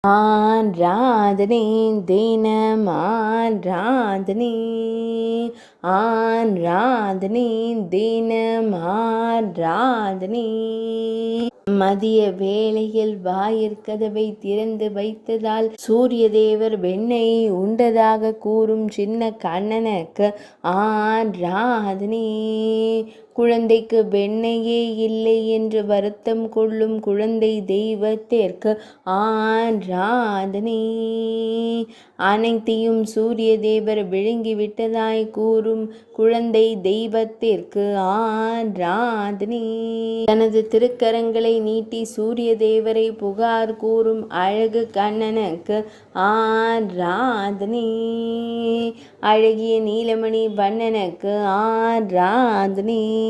ஆராதனை தினம் ஆராதனை ஆராதனை தினம் ஆராதனை. மதிய வேளையில் வாயிற்கதவை திறந்து வைத்ததால் சூரிய தேவர் வெண்ணெய் உண்டதாக கூறும் சின்ன கண்ணனுக்கு ஆராதனை. குழந்தைக்கு வெண்ணெயே இல்லை என்று வருத்தம் கொள்ளும் குழந்தை தெய்வத்திற்கு ஆராதனை. அனைத்தையும் சூரிய தேவர் விழுங்கிவிட்டதாய் கூறும் குழந்தை தெய்வத்திற்கு ஆராதனை. தனது திருக்கரங்களை நீட்டி சூரிய தேவரை புகார் கூறும் அழகு கண்ணனுக்கு ஆராதனை. அழகிய நீலமணி வண்ணனுக்கு ஆராதனை.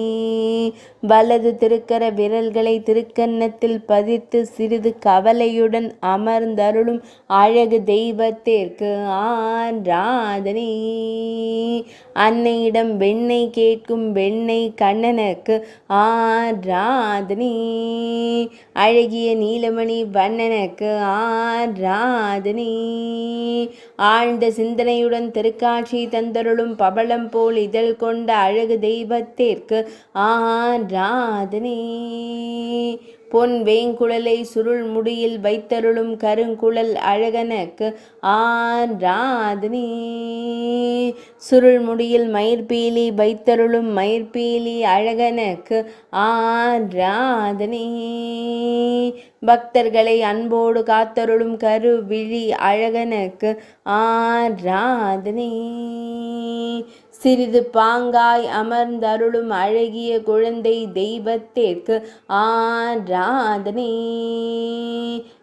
வலது திருக்கர விரல்களை திருக்கன்னத்தில் பதித்து சிறிது கவலையுடன் அமர்ந்தருளும் அழகு தெய்வத்திற்கு ஆராதனை. அன்னையிடம் வெண்ணெய் கேட்கும் வெண்ணெய் கண்ணனுக்கு ஆராதனை. அழகிய நீலமணி வண்ணனுக்கு ஆராதனை. ஆழ்ந்த சிந்தனையுடன் திருக்காட்சி தந்தருளும் பவளம் போல் இதழ் கொண்ட அழகு தெய்வத்திற்கு ஆராதனை. பொன் வேங்குழலை சுருள் முடியில் வைத்தருளும் கருங்குழல் அழகனுக்கு ஆராதனை. சுருள் முடியில் மயிர்பீலி வைத்தருளும் மயிர்பீலி அழகனுக்கு ஆராதனை. பக்தர்களை அன்போடு காத்தருளும் கருவிழி அழகனுக்கு ஆராதனை. சிறிது பாங்காய் அமர்ந்தருளும் அழகிய குழந்தை தெய்வத்திற்கு ஆராதனை.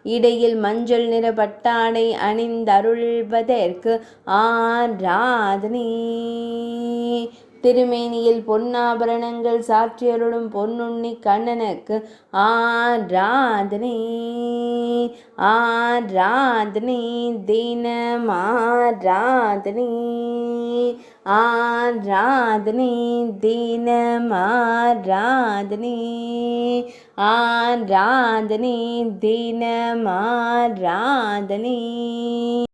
இடையில் மஞ்சள் நிற பட்டாடை அணிந்தருள்வதற்கு ஆராதனை. திருமேனியில் பொன்னாபரணங்கள் சாற்றியருளும் பொன்னுண்ணி கண்ணனுக்கு ஆராதனை. ஆராதனை தினம் ஆராதனை. ஆராதனை தினம் ஆராதனை. ஆராதனை தினம் ஆராதனை.